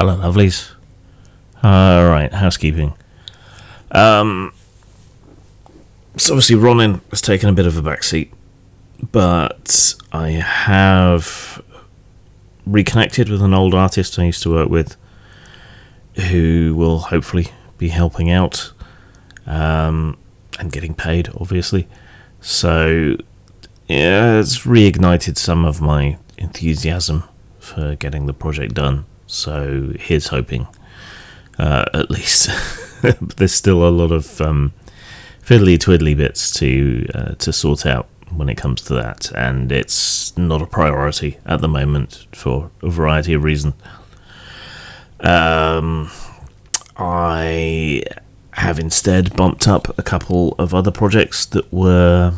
Hello, lovelies. Alright, housekeeping. So obviously Ronin has taken a bit of a backseat, but I have reconnected with an old artist I used to work with who will hopefully be helping out and getting paid, obviously. So, yeah, it's reignited some of my enthusiasm for getting the project done. So here's hoping, at least. But there's still a lot of fiddly twiddly bits to sort out when it comes to that, and it's not a priority at the moment for a variety of reasons. I have instead bumped up a couple of other projects that were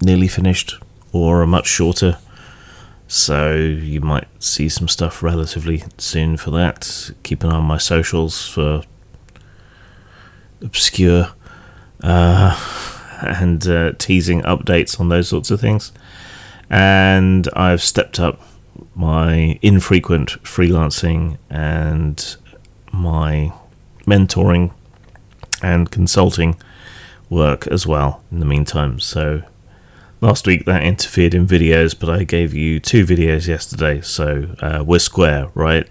nearly finished or are much shorter. So you might see some stuff relatively soon for that. Keep an eye on my socials for obscure and teasing updates on those sorts of things. And I've stepped up my infrequent freelancing and my mentoring and consulting work as well in the meantime. So last week that interfered in videos, but I gave you 2 videos yesterday, so we're square, right?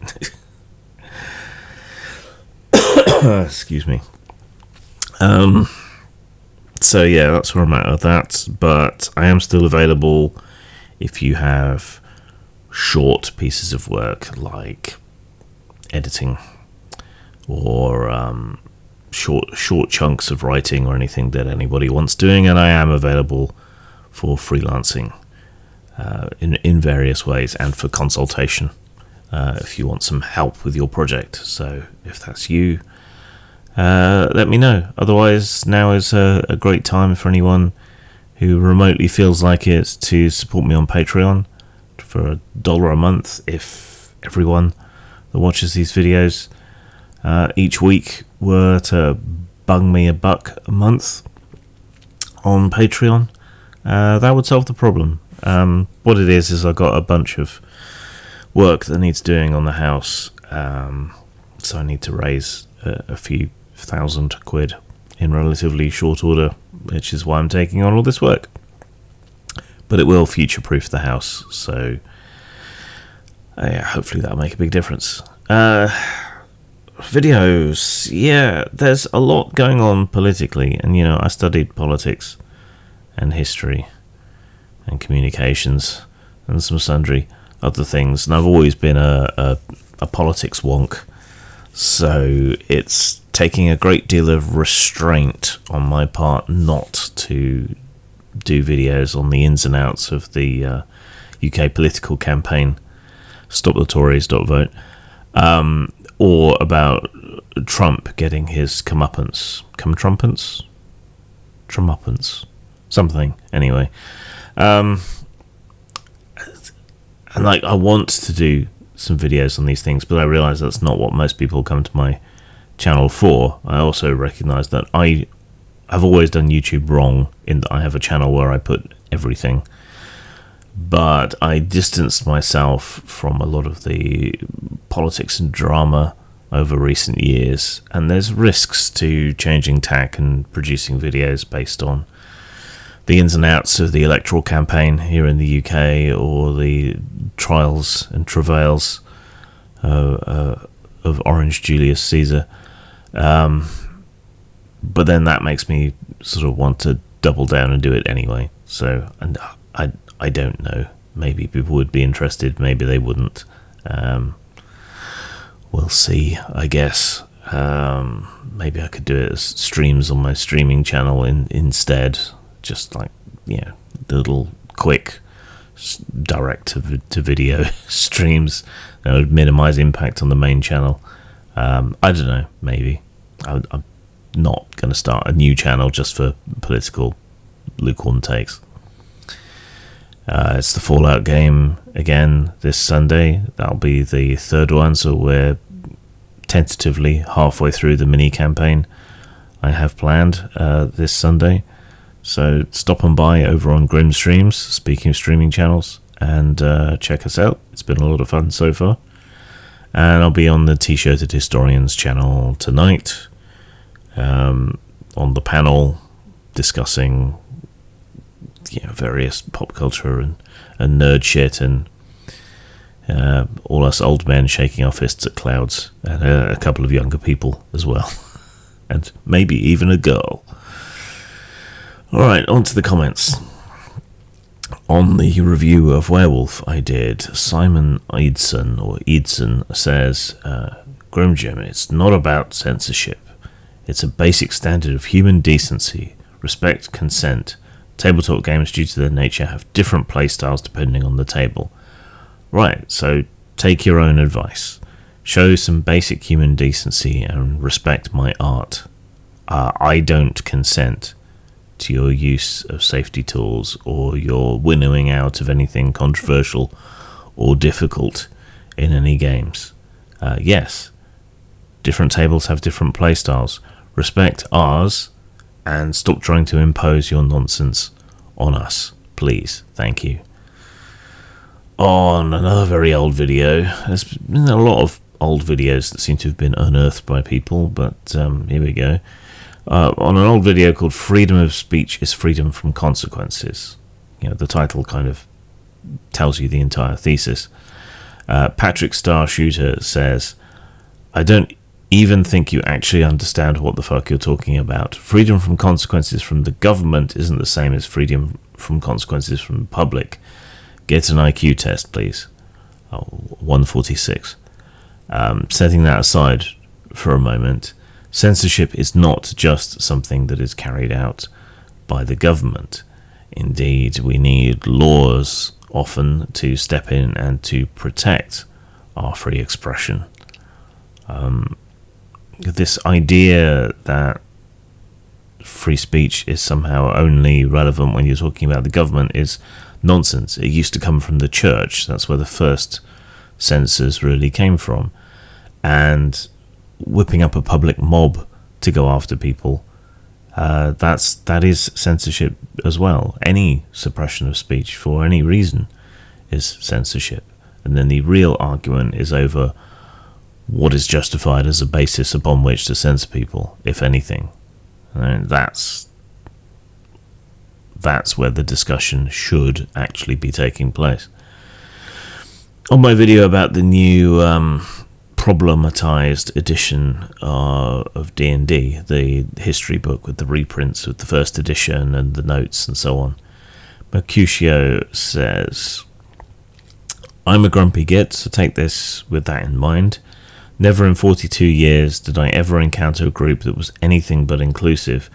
Excuse me. So yeah, that's where I'm at with that, but I am still available if you have short pieces of work like editing or short chunks of writing or anything that anybody wants doing, and I am available for freelancing in various ways and for consultation if you want some help with your project. So if that's you, let me know. Otherwise, now is a great time for anyone who remotely feels like it to support me on Patreon for $1 a month. If everyone that watches these videos each week were to bung me $1 a month on Patreon, that would solve the problem. What it is I've got a bunch of work that needs doing on the house, so I need to raise a few £1,000 in relatively short order, which is why I'm taking on all this work. But it will future-proof the house, so hopefully that'll make a big difference. Videos, yeah, there's a lot going on politically, and I studied politics and history and communications and some sundry other things, and I've always been a politics wonk, so it's taking a great deal of restraint on my part not to do videos on the ins and outs of the UK political campaign, Stop the Tories, .vote, or about Trump getting his comeuppance, something, anyway. And I want to do some videos on these things, but I realise that's not what most people come to my channel for. I also recognise that I've always done YouTube wrong in that I have a channel where I put everything, but I distanced myself from a lot of the politics and drama over recent years, and there's risks to changing tack and producing videos based on the ins and outs of the electoral campaign here in the UK or the trials and travails of Orange Julius Caesar. But then that makes me sort of want to double down and do it anyway. So, and I don't know. Maybe people would be interested. Maybe they wouldn't. We'll see, I guess. Maybe I could do it as streams on my streaming channel instead. Just like, the little quick direct to video streams that would minimize impact on the main channel. I don't know, maybe. I'm not going to start a new channel just for political lukewarm takes. It's the Fallout game again this Sunday. That'll be the 3rd one, so we're tentatively halfway through the mini campaign I have planned this Sunday. So stop on by over on Grim Streams, speaking of streaming channels, and check us out. It's been a lot of fun so far. And I'll be on the T-Shirted Historians channel tonight, on the panel discussing various pop culture and nerd shit, and all us old men shaking our fists at clouds, and a couple of younger people as well, and maybe even a girl. Alright, on to the comments. On the review of Werewolf I did, Simon Eidson says, Grim Jim, it's not about censorship. It's a basic standard of human decency, respect, consent. Tabletop games, due to their nature, have different playstyles depending on the table. Right, so take your own advice. Show some basic human decency and respect my art. I don't consent to your use of safety tools or your winnowing out of anything controversial or difficult in any games. Yes, different tables have different playstyles. Respect ours and stop trying to impose your nonsense on us, please. Thank you. On another very old video, there's been a lot of old videos that seem to have been unearthed by people, but here we go. On an old video called Freedom of Speech is Freedom from Consequences. The title kind of tells you the entire thesis. Patrick Star Shooter says, I don't even think you actually understand what the fuck you're talking about. Freedom from consequences from the government isn't the same as freedom from consequences from the public. Get an IQ test, please. 146. Setting that aside for a moment, censorship is not just something that is carried out by the government. Indeed, we need laws often to step in and to protect our free expression. This idea that free speech is somehow only relevant when you're talking about the government is nonsense. It used to come from the church. That's where the first censors really came from. And whipping up a public mob to go after people, that is censorship as well. Any suppression of speech for any reason is censorship. And then the real argument is over what is justified as a basis upon which to censor people, if anything. And that's where the discussion should actually be taking place. On my video about the new problematized edition of D&D, the history book with the reprints of the first edition and the notes and so on, Mercutio says, I'm a grumpy git, so take this with that in mind. Never in 42 years did I ever encounter a group that was anything but inclusive.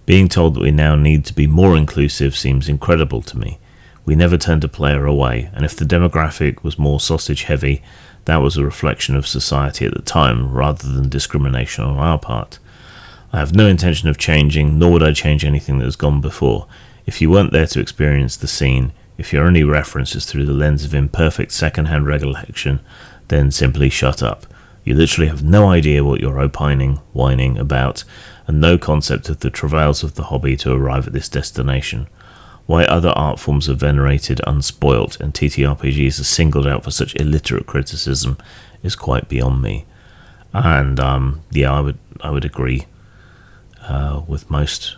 Being told that we now need to be more inclusive seems incredible to me. We never turned a player away, and if the demographic was more sausage heavy, that was a reflection of society at the time, rather than discrimination on our part. I have no intention of changing, nor would I change anything that has gone before. If you weren't there to experience the scene, if your only reference is through the lens of imperfect second-hand recollection, then simply shut up. You literally have no idea what you're opining, whining about, and no concept of the travails of the hobby to arrive at this destination. Why other art forms are venerated unspoilt and TTRPGs are singled out for such illiterate criticism is quite beyond me. And I would agree with most,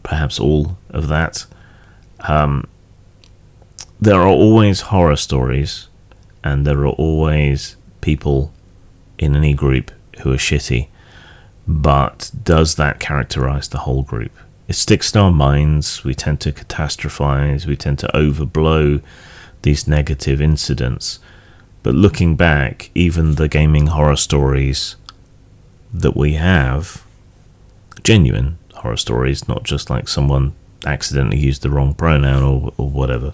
perhaps all of that. There are always horror stories, and there are always people in any group who are shitty, but does that characterize the whole group? It sticks in our minds. We tend to catastrophize, we tend to overblow these negative incidents, but looking back, even the gaming horror stories that we have, genuine horror stories, not just like someone accidentally used the wrong pronoun or whatever,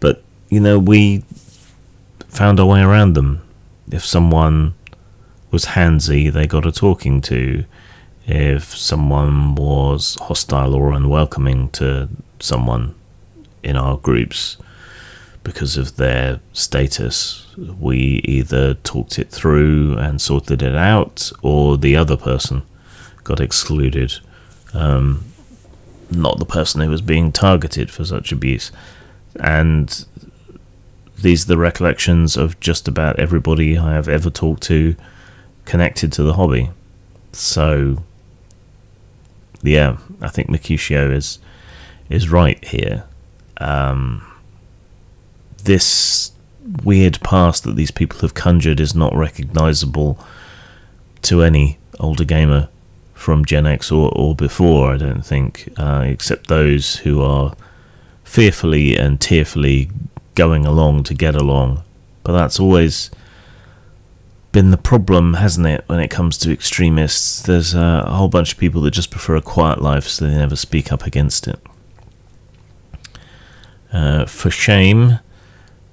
but we found our way around them. If someone was handsy, they got a talking to. If someone was hostile or unwelcoming to someone in our groups because of their status, we either talked it through and sorted it out, or the other person got excluded, not the person who was being targeted for such abuse. And these are the recollections of just about everybody I have ever talked to connected to the hobby. So, yeah, I think Mercutio is right here. This weird past that these people have conjured is not recognisable to any older gamer from Gen X or before, I don't think, except those who are fearfully and tearfully going along to get along. But that's always been the problem, hasn't it, when it comes to extremists? There's a whole bunch of people that just prefer a quiet life, so they never speak up against it. For shame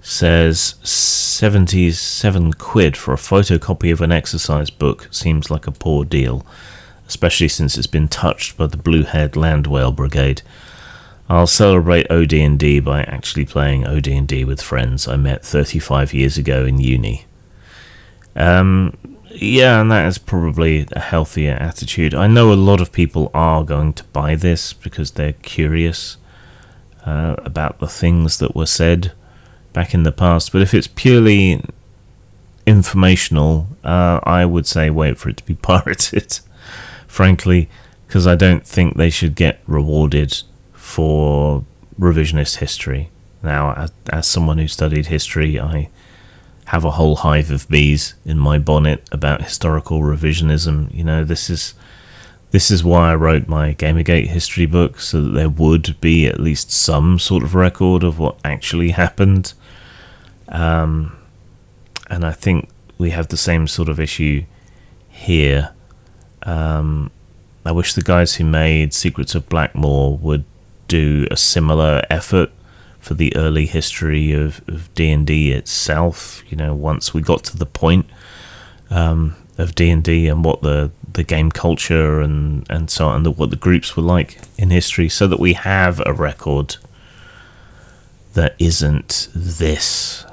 says 77 quid for a photocopy of an exercise book seems like a poor deal, especially since it's been touched by the blue-haired land whale brigade. I'll celebrate OD&D by actually playing OD&D with friends I met 35 years ago in uni. Yeah, and that is probably a healthier attitude. I know a lot of people are going to buy this because they're curious about the things that were said back in the past, but if it's purely informational, I would say wait for it to be pirated, frankly, because I don't think they should get rewarded for revisionist history. Now, as someone who studied history, I have a whole hive of bees in my bonnet about historical revisionism. You know, this is why I wrote my Gamergate history book, so that there would be at least some sort of record of what actually happened. And I think we have the same sort of issue here. I wish the guys who made Secrets of Blackmoor would do a similar effort for the early history of D&D itself. You know, once we got to the point of D&D and what the game culture and so on, what the groups were like in history, so that we have a record that isn't this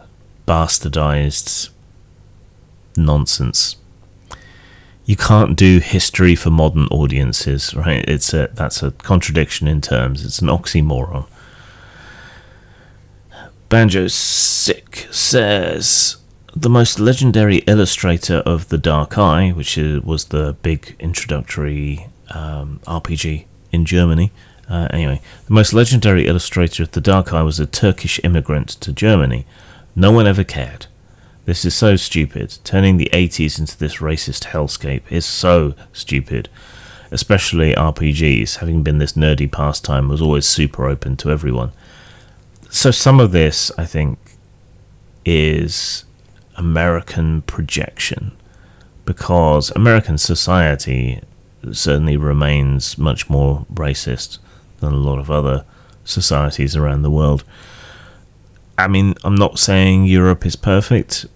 bastardized nonsense. You can't do history for modern audiences, right? That's a contradiction in terms. It's an oxymoron. Banjo Sick says the most legendary illustrator of the Dark Eye, which was the big introductory RPG in Germany. Anyway, the most legendary illustrator of the Dark Eye was a Turkish immigrant to Germany. No one ever cared. This is so stupid. Turning the 80s into this racist hellscape is so stupid. Especially RPGs, having been this nerdy pastime, was always super open to everyone. So some of this, I think, is American projection, because American society certainly remains much more racist than a lot of other societies around the world. I mean, I'm not saying Europe is perfect.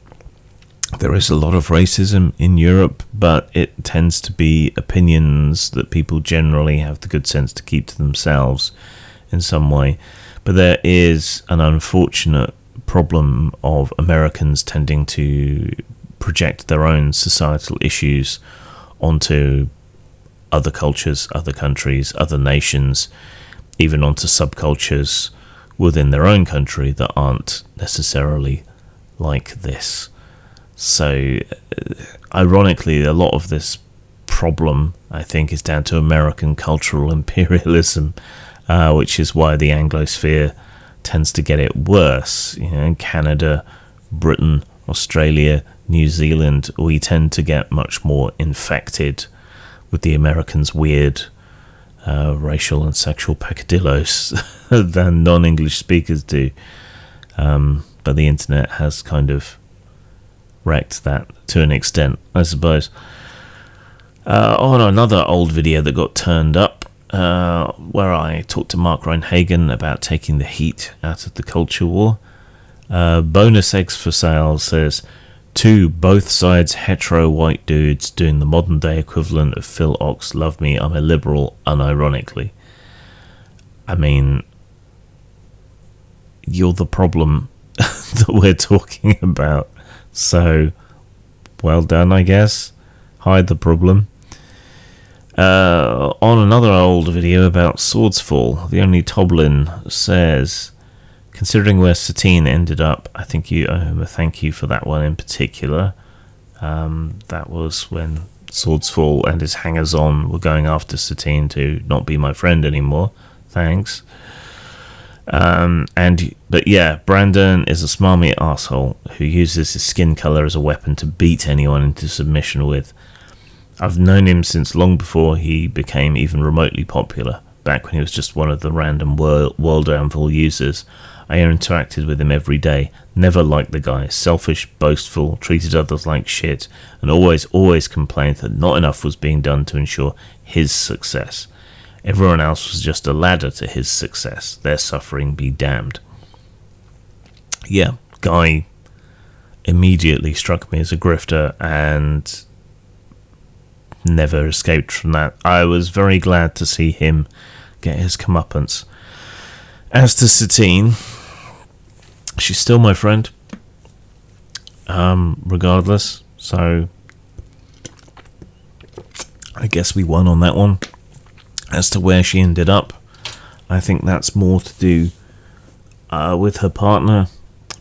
There is a lot of racism in Europe, but it tends to be opinions that people generally have the good sense to keep to themselves in some way. But there is an unfortunate problem of Americans tending to project their own societal issues onto other cultures, other countries, other nations, even onto subcultures within their own country that aren't necessarily like this. So, ironically, a lot of this problem, I think, is down to American cultural imperialism, which is why the Anglosphere tends to get it worse. You know, in Canada, Britain, Australia, New Zealand, we tend to get much more infected with the Americans' weird racial and sexual peccadillos than non-English speakers do. But the internet has kind of wrecked that to an extent, I suppose. On another old video that got turned up, where I talked to Mark Reinhagen about taking the heat out of the culture war, Bonus Eggs for Sale says, two both sides hetero white dudes doing the modern day equivalent of Phil Ox love me, I'm a liberal, unironically. I mean, you're the problem that we're talking about, so well done, I guess. Hide the problem. On another old video about Swordsfall, the only Toblin says, Considering where Satine ended up, I think you owe him a thank you for that one in particular. That was when Swordsfall and his hangers-on were going after Satine to not be my friend anymore. Thanks. But yeah, Brandon is a smarmy asshole who uses his skin color as a weapon to beat anyone into submission with. I've known him since long before he became even remotely popular, back when he was just one of the random World Anvil users. I interacted with him every day. Never liked the guy. Selfish, boastful, treated others like shit, and always complained that not enough was being done to ensure his success. Everyone else was just a ladder to his success. Their suffering be damned. Yeah, guy immediately struck me as a grifter and never escaped from that. I was very glad to see him get his comeuppance. As to Satine, she's still my friend, regardless, so I guess we won on that one. As to where she ended up, I think that's more to do with her partner,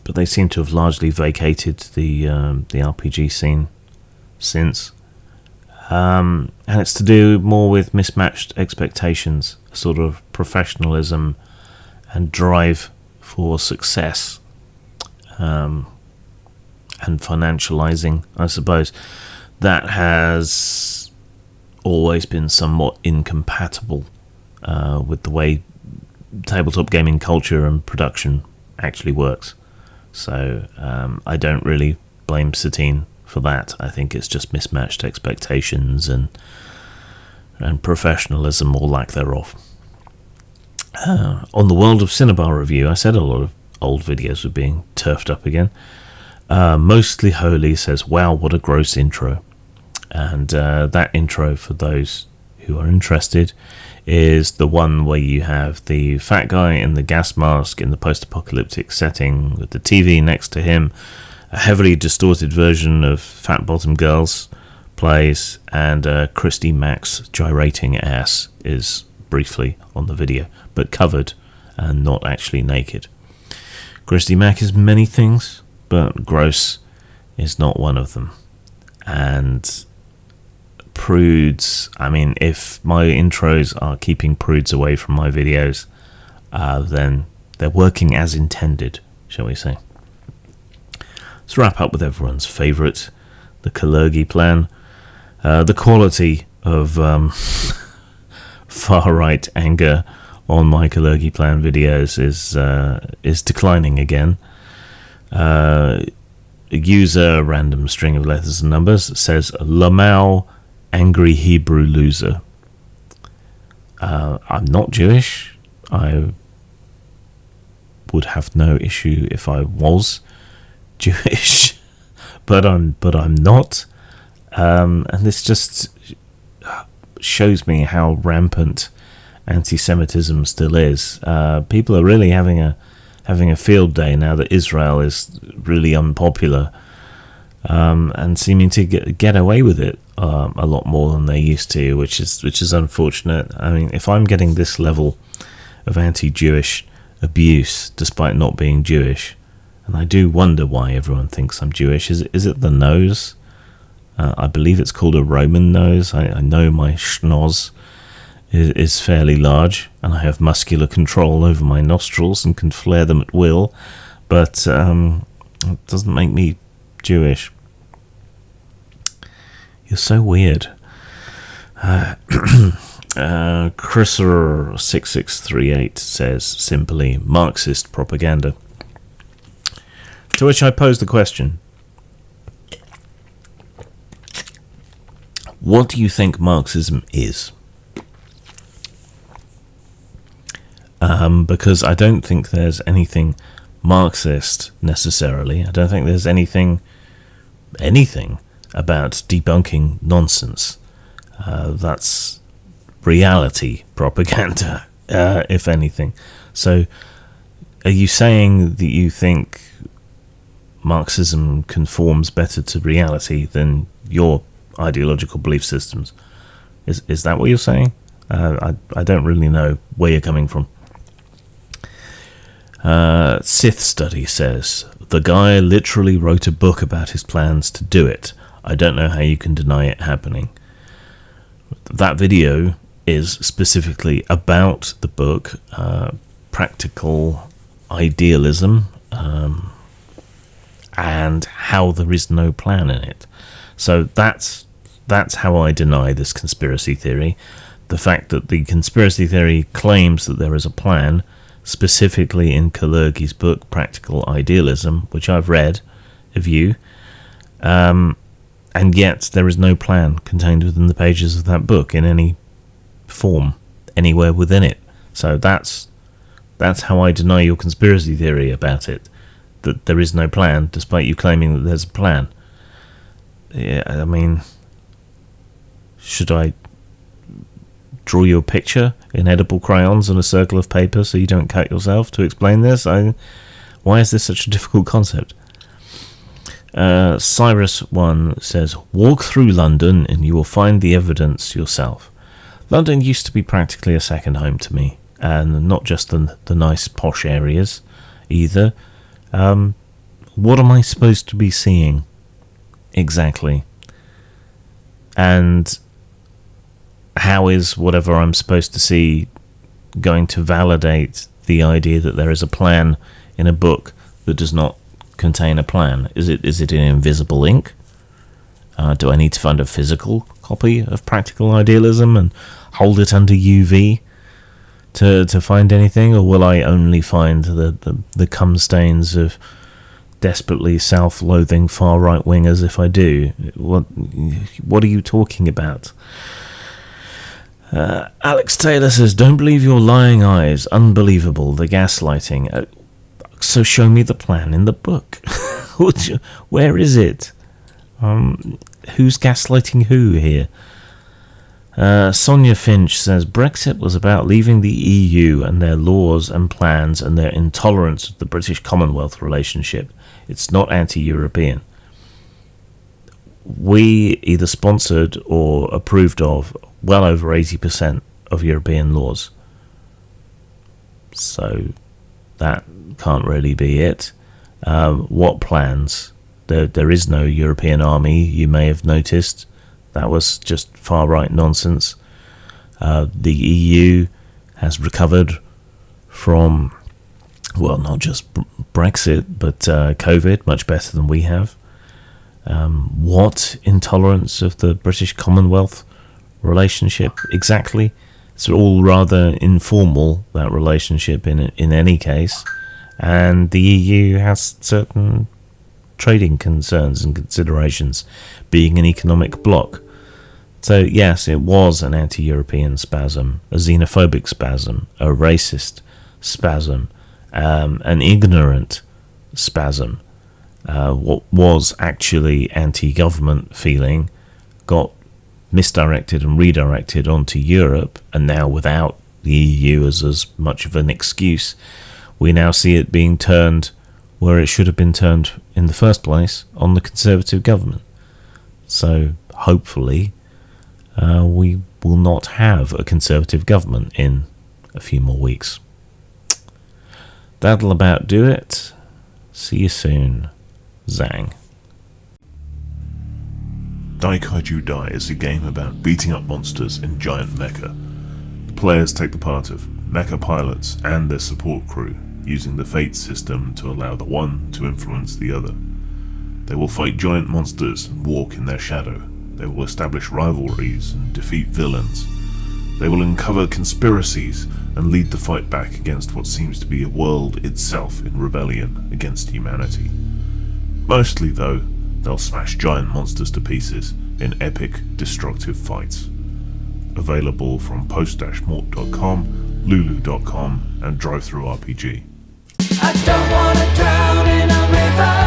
but they seem to have largely vacated the RPG scene since. And it's to do more with mismatched expectations, sort of professionalism and drive for success, and financializing, I suppose. That has always been somewhat incompatible with the way tabletop gaming culture and production actually works. So I don't really blame Satine for that. I think it's just mismatched expectations and professionalism or lack thereof. On the World of Cinnabar review, I said a lot of old videos were being turfed up again. Mostly Holy says, wow, what a gross intro. And that intro, for those who are interested, is the one where you have the fat guy in the gas mask in the post-apocalyptic setting with the TV next to him. A heavily distorted version of Fat Bottom Girls plays, and Christy Mack's gyrating ass is briefly on the video, but covered and not actually naked. Christy Mack is many things, but gross is not one of them. And prudes, I mean, if my intros are keeping prudes away from my videos, then they're working as intended, shall we say. Let's wrap up with everyone's favourite, the Kalergi plan. The quality of far-right anger on my Kalergi plan videos is declining again. A user, random string of letters and numbers, says Lamau, angry Hebrew loser. I'm not Jewish. I would have no issue if I was Jewish, but I'm not. And this just shows me how rampant anti-Semitism still is. People are really having a field day now that Israel is really unpopular, and seeming to get away with it a lot more than they used to, which is unfortunate. I mean, if I'm getting this level of anti-Jewish abuse despite not being Jewish, and I do wonder why everyone thinks I'm Jewish. Is it the nose? I believe it's called a Roman nose. I know my schnoz is fairly large, and I have muscular control over my nostrils and can flare them at will, but it doesn't make me Jewish. You're so weird. Chriser6638 says simply Marxist propaganda. To which I pose the question, what do you think Marxism is? Because I don't think there's anything Marxist necessarily. I don't think there's anything about debunking nonsense. That's reality propaganda, if anything. So, are you saying that you think Marxism conforms better to reality than your ideological belief systems? Is that what you're saying? I don't really know where you're coming from. Sith Study says, the guy literally wrote a book about his plans to do it. I don't know how you can deny it happening. That video is specifically about the book, Practical Idealism, and how there is no plan in it. So that's how I deny this conspiracy theory. The fact that the conspiracy theory claims that there is a plan, specifically in Kalergi's book, Practical Idealism, which I've read, of you, and yet there is no plan contained within the pages of that book in any form, anywhere within it. So that's how I deny your conspiracy theory about it, that there is no plan, despite you claiming that there's a plan. Yeah, I mean, should I draw you a picture in edible crayons and a circle of paper so you don't cut yourself to explain this? Why is this such a difficult concept? Cyrus1 says, walk through London and you will find the evidence yourself. London used to be practically a second home to me, and not just the nice posh areas either. What am I supposed to be seeing exactly? And how is whatever I'm supposed to see going to validate the idea that there is a plan in a book that does not contain a plan? Is it in invisible ink? Do I need to find a physical copy of Practical Idealism and hold it under UV to find anything, or will I only find the cum stains of desperately self-loathing far right wingers if I do? What are you talking about? Alex Taylor says, don't believe your lying eyes. Unbelievable, the gaslighting. So show me the plan in the book. Where is it? Who's gaslighting who here? Sonia Finch says, Brexit was about leaving the EU and their laws and plans and their intolerance of the British Commonwealth relationship. It's not anti-European. We either sponsored or approved of well over 80% of European laws. So that can't really be it. What plans? There is no European army, you may have noticed. That was just far-right nonsense. The EU has recovered from, well, not just Brexit, but COVID, much better than we have. What intolerance of the British Commonwealth relationship exactly? It's all rather informal, that relationship in any case. And the EU has certain trading concerns and considerations, being an economic bloc. So yes, it was an anti-European spasm, a xenophobic spasm, a racist spasm, an ignorant spasm. What was actually anti-government feeling got misdirected and redirected onto Europe, and now without the EU as much of an excuse, we now see it being turned where it should have been turned in the first place, on the Conservative government. So hopefully we will not have a Conservative government in a few more weeks. That'll about do it. See you soon. Zang. Daikaiju Dai is a game about beating up monsters in giant mecha. The players take the part of mecha pilots and their support crew, using the fate system to allow the one to influence the other. They will fight giant monsters and walk in their shadow. They will establish rivalries and defeat villains. They will uncover conspiracies and lead the fight back against what seems to be a world itself in rebellion against humanity. Mostly, though, they'll smash giant monsters to pieces in epic, destructive fights. Available from post-mort.com, lulu.com, and drive-thru RPG. I don't wanna drown in a river.